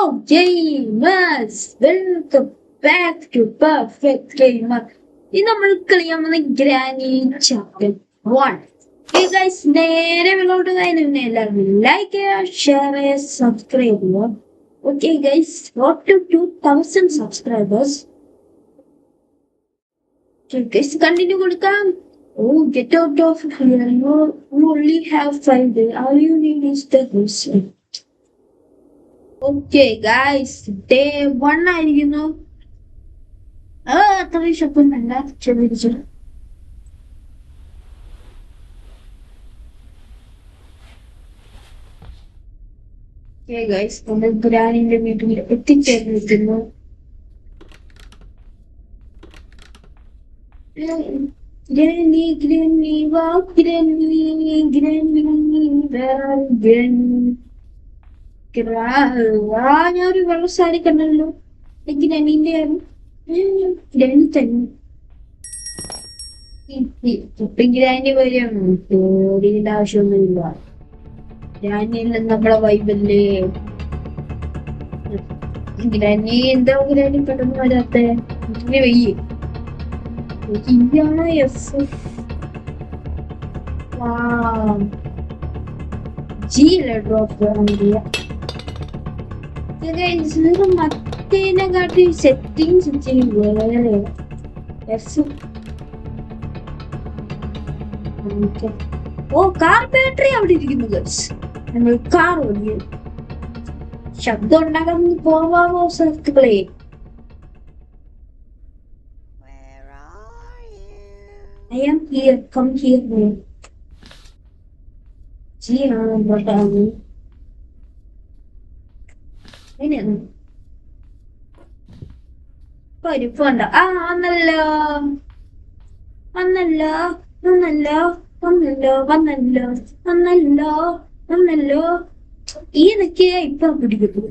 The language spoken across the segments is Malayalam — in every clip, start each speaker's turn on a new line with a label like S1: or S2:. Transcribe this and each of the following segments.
S1: Gamers, welcome back to Perfect Gamer. ഇന്ന് നമ്മൾ കളിക്കാൻ പോകുന്ന ഗ്രാനി ചാപ്റ്റർ 1. ഗൈസ്, നേരെ മുന്നോട്ട് പോകുന്നതിന് എല്ലാവരും ലൈക്ക് ചെയ്യുക, ഷെയർ ചെയ്യുക, സബ്സ്ക്രൈബ് ചെയ്യുക. Okay guys, road to 2000 subscribers. Guys, continue കൊടുക്കാം. Oh, get out of here. You only have 5 days. All you need is the mission. Okay, guys. Day 1 ആയിരിക്കുന്നു. അത്രയും ഷപ്പൊന്നല്ല ചെറിയ. Okay, guys. നമ്മൾ ഗ്രാനിന്റെ വീട്ടിൽ എത്തിച്ചേർന്നിരിക്കുന്നു. Granny, walk, Granny, ഞാനൊരു വെള്ള സാരി കണ്ടല്ലോ. ഗ്രാനിന്റെ ഗ്രാനി തന്നെ. ഗ്രാനി വരും, പേടിയുടെ ആവശ്യമൊന്നുമില്ല. ഗ്രാനിയെല്ലാം നമ്മളെ വൈബല്ലേ. ഗ്രാനി എന്താ ഗ്രാനി പെട്ടെന്ന് വരാത്തെ? വയ്യേ മറ്റേനെക്കാട്ടി സെറ്റിങ്സ് വേറെ. ഓ, കാർ ബാറ്ററി അവിടെ ഇരിക്കുന്നു. നമ്മൾ കാർ ഓടിയ ശബ്ദം ഉണ്ടാക്കാൻ പോവാമോ സുഹൃത്തുക്കളെ? I am here. Come here, man. जी हाँ, बताओ. പരിപ്പുണ്ട്. വന്നല്ലോ വന്നല്ലോ വന്നല്ലോ വന്നല്ലോ വന്നല്ലോ വന്നല്ലോ വന്നല്ലോ. ഈ നിൽക്കുക ഇപ്പൊ പിടിക്കുന്നു.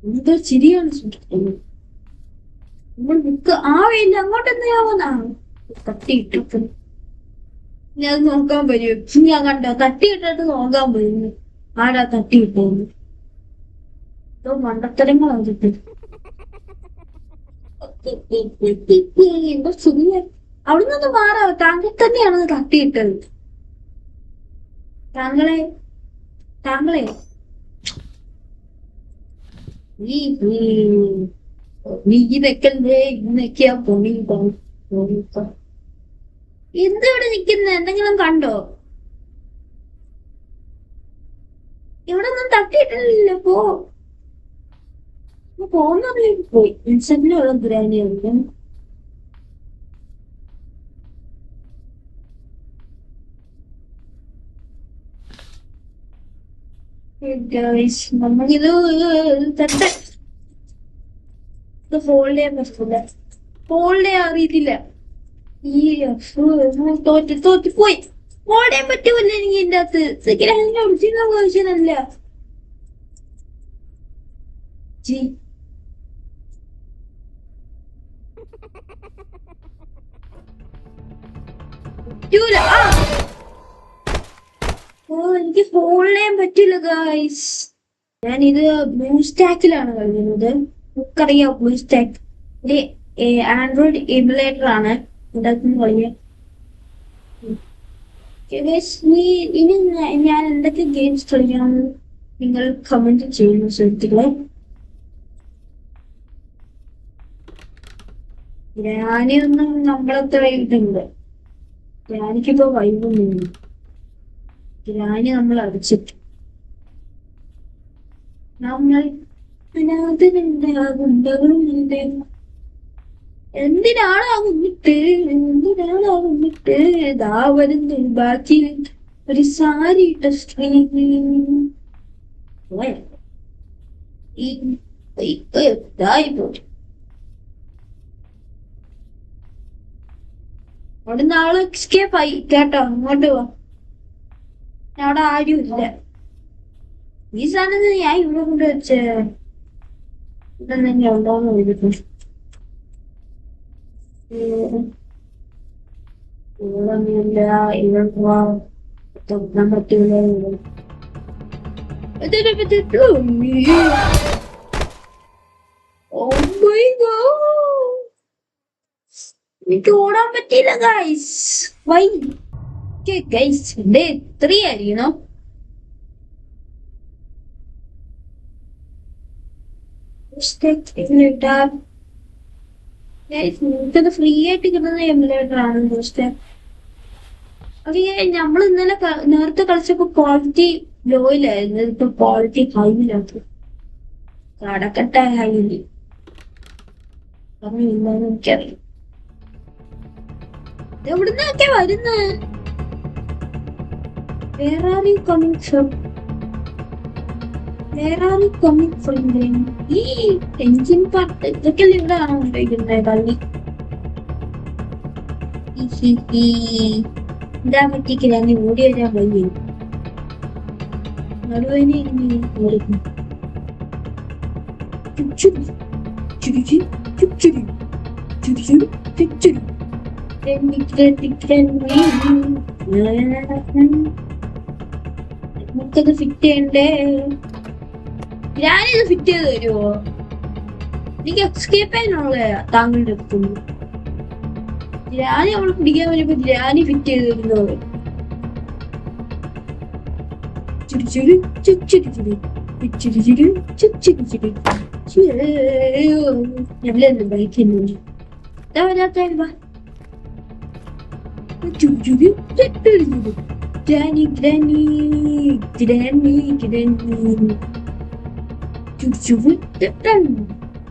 S1: എന്തോ ചിരിയാണ് സുഹൃത്തുക്കളെ. നമ്മൾ ബുക്ക് ആവില്ല, അങ്ങോട്ടെന്താവുന്ന തട്ടിയിട്ടിട്ട് ഞാൻ നോക്കാൻ പറ്റും. ഞാൻ കണ്ടോ തട്ടിയിട്ടിട്ട് നോക്കാൻ പറ്റുന്നു. ആരാ തട്ടിയിട്ടെന്ന്? മണ്ടത്തരങ്ങളാണ്. എന്തോ സുഖിയ അവിടെ നിന്ന് മാറാ. താങ്കൾ തന്നെയാണ് തട്ടിയിട്ടത്. താങ്കളെ നീ ഇതൊക്കെ ഇന്നൊക്കെയാ പൊണി. എന്തിവിടെ നിക്കുന്ന? എന്തെങ്കിലും കണ്ടോ? ഇവിടെ ഒന്നും തട്ടിയിട്ടില്ലല്ലോ. പോന്നല്ലേ പോയി. ഇൻസ്റ്റന്റിലുള്ള ഗ്രാനിയാണ്. നമ്മളിത് ഫോൾഡ് ചെയ്യാൻ പറ്റില്ല. ഫോൾഡ് ചെയ്യാൻ അറിയത്തില്ല. ഈ തോറ്റിപ്പോയി. ഫോൾഡ് ചെയ്യാൻ പറ്റൂല്ല എനിക്ക്. ഇതിന്റെ അകത്ത് ഒറിജിനല്ല. എനിക്ക് ഫോൾഡ് ചെയ്യാൻ പറ്റില്ല ഗൈസ്. ഞാനിത് ബ്ലൂസ്റ്റാക്കിലാണ് കളിക്കുന്നത്. നമുക്കറിയാം ബ്ലൂസ്റ്റാക്ക് ഒരു ആൻഡ്രോയിഡ് എമുലേറ്റർ ആണ്. ഉണ്ടാക്കുന്ന കളിയ. ഇനി ഞാൻ എന്തൊക്കെ ഗെയിംസ് കളിക്കണമെന്ന് നിങ്ങൾ കമന്റ് ചെയ്യുന്നു സുഹൃത്തുക്കളെ. ഗ്രാനിയൊന്നും നമ്മളത്ര ഇതുണ്ട്. ഗ്രാനിക്കിപ്പോ വൈബൊന്നും. ഗ്രാനി നമ്മൾ അടിച്ചിട്ട് നമ്മൾ എന്തിനാണാകുന്നിട്ട് ഇതാ വരുന്നു ബാക്കി ഒരു സാരി ഇട്ട സ്ത്രീ. അവിടെ നാളെ എസ്കേപ്പ് ആയി കേട്ടോ. അങ്ങോട്ട് പോ. അവിടെ ആരും ഇല്ല. ഈ സാധനത്തിന് ഞാൻ ഇവിടെ കൊണ്ട് വെച്ചേ ഇതെന്നെ ഉണ്ടോന്ന് ചോദിക്കും. ഇവിടൊന്നുമില്ല. ഇവിടെ പോവാൻ പറ്റൂല. എനിക്ക് ഓടാൻ പറ്റിയില്ല ഗൈസ്. വൈ ഗൈസ് ഡേ 3 ആയിരിക്കണോ? നിങ്ങൾക്കത് ഫ്രീ ആയിട്ട് കിട്ടുന്ന എമുലേറ്റർ ആണ് ദോസ്തേ. അത് നമ്മൾ ഇന്നലെ നേരത്തെ കളിച്ചപ്പോ ക്വാളിറ്റി ലോയിലായിരുന്നു, ഇപ്പൊ ക്വാളിറ്റി ഹൈയിലാക്കും. കടക്കട്ട ഹൈലി പറഞ്ഞില്ലെന്ന് എനിക്കറിയാം. എവിടുന്നൊക്കെ വരുന്നത്? Where are you coming from? Where are you coming from then? ഈ എൻജിൻ പാർട്ട് ഇതൊക്കെ ഇവിടെ ആണോ ഉപയോഗിക്കുന്നത് കളി? എന്താ പറ്റിക്കില്ല, നീ ഓടി വരാൻ വയ്യ. നടുവേനെ നമുക്കത് ഫിറ്റ് ചെയ്യണ്ടേ? ഞാനിത് ഫിറ്റ് ചെയ്ത് തരുമോ? എനിക്ക് എക്സ്കേപ്പ് ചെയ്യാനുള്ള താങ്കളുടെ അടുത്തുള്ളൂ. ഞാൻ അവളെ പിടിക്കാൻ വരുമ്പോ ഞാൻ ഫിറ്റ് ചെയ്ത് തരുന്നത്. ഞമ്മളെന്ത് ബൈക്കുന്നുണ്ട് വരാത്ത Granny, granny, granny, granny.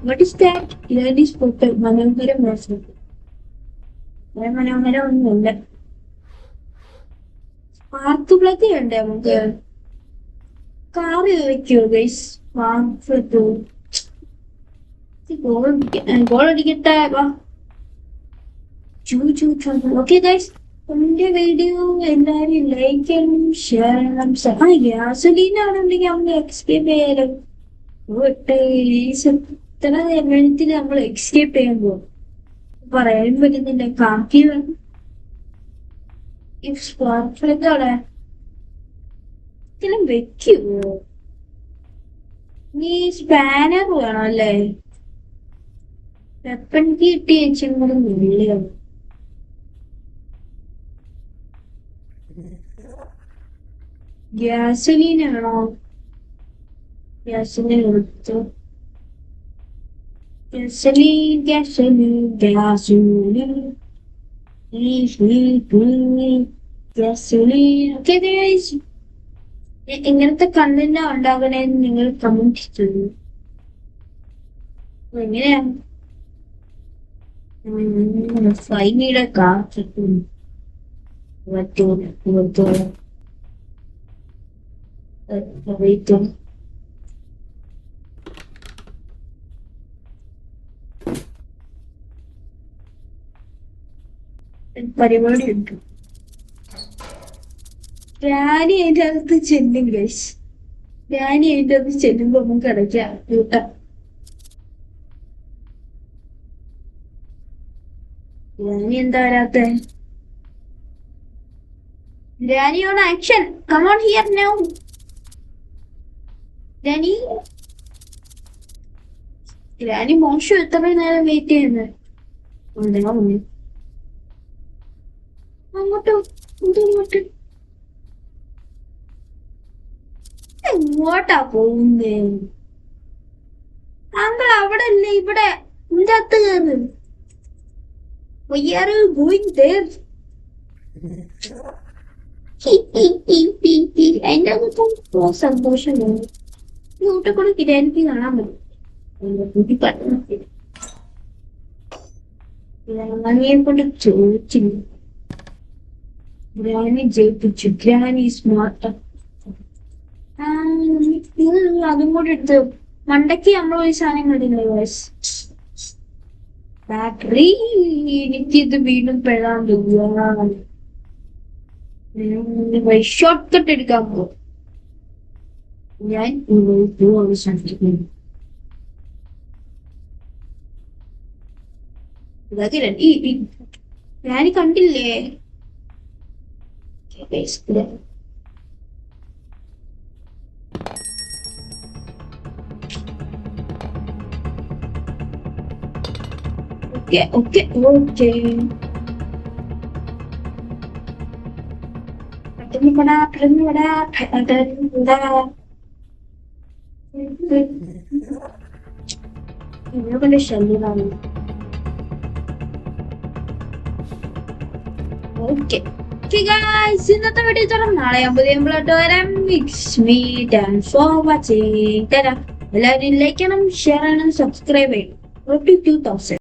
S1: What is that? Granny's photo. മനോഹരം മാസം. മനോഹരം ഒന്നുമില്ല. സ്പാർക്ക് പ്ലഗ് വേണ്ടേ നമുക്ക്? കാറ് വെക്കോ ഗൈസ്? സ്പാർക്ക് ഗോൾ അടിക്കട്ടെ. ഓക്കെ ഗൈസ്, എന്റെ വീഡിയോ എല്ലാരും ലൈക്ക് ചെയ്യണം, ഷെയർ ചെയ്യണം. ഗ്യാസോലീൻ ആണെന്നുണ്ടെങ്കിൽ നമുക്ക് എക്സ്കേപ്പ് ചെയ്യാലും ഇത്ര എണ്ണത്തിൽ നമ്മൾ എക്സ്കേപ്പ് ചെയ്യാൻ പോകും. പറയാനും പറ്റുന്നില്ല. കാക്കി സ്പാർക്കിലൊക്കെ ഇതിലും വെക്കുവോ? നീ സ്പാനർ വേണം അല്ലേ? വെപ്പൺ കിട്ടി വെച്ചും കൂടെ മുള്ളിയാണ്. ഗ്യാസോലീൻ ആണോ? ഗ്യാസോലീൻ എടുത്തു. ഗ്യാസോലീൻ ഗ്യാസോലീൻ ഗ്യാസോലീൻ ഗ്യാസോലീൻ. ഓക്കെ ഗൈസ്, എങ്ങനത്തെ കണ്ടന്റ് ഉണ്ടാകണേന്ന് നിങ്ങൾ കമന്റ് ചെയ്തു. എങ്ങനെയാണ് ഫൈനിയുടെ കാത്തിട്ടു പരിപാടി ഉണ്ട്. രാണി അതിൻ്റെ അകത്ത് ചെല്ലും ഗൈസ്. രാണി അതിൻ്റെ അകത്ത് ചെല്ലുമ്പോ നമുക്ക് അടയ്ക്കാം കൂട്ട. രാണി എന്താ വരാത്ത? Rani on action, come on here now. Rani Rani മോശം എത്ര നേരം വെയിറ്റ് ചെയ്യുന്നത്? അങ്ങോട്ടോ ഇങ്ങോട്ട് എങ്ങോട്ടാ പോകുന്നേ? താങ്കൾ അവിടെ അല്ലേ, ഇവിടെ ഇതിന്റെ അകത്ത് കയറ്. അതിന്റെ അകത്ത് സന്തോഷമുണ്ട്. ഇങ്ങോട്ട് കൂടെ കിരാനിക്ക് കാണാൻ പറ്റും. ഗ്രാനിയെ കൊണ്ട് ചോദിച്ചില്ല. ഗ്രാനി ജയിപ്പിച്ചു. Granny smart. അതും കൂടെ എടുത്ത് മണ്ടയ്ക്ക് നമ്മൾ ഒരു സാധനം കണ്ടില്ലേ? ബാറ്ററി. എനിക്കിത് വീണ്ടും പെടാൻ ഷോർട്ട് കട്ട് എടുക്കാൻ പോകും. ഞാൻ ശ്രമിക്കുന്നു. ഞാൻ കണ്ടില്ലേ? ഓക്കെ കൊണ്ട് ശല്യമാണ്. ഓക്കെ ഇന്നത്തെ വീഡിയോ ചേർന്ന് നാളെ പുതിയ വരാം. For watching. എല്ലാവരും ലൈക്ക് ചെയ്യണം, ഷെയർ ചെയ്യണം, സബ്സ്ക്രൈബ് ചെയ്യണം. 2000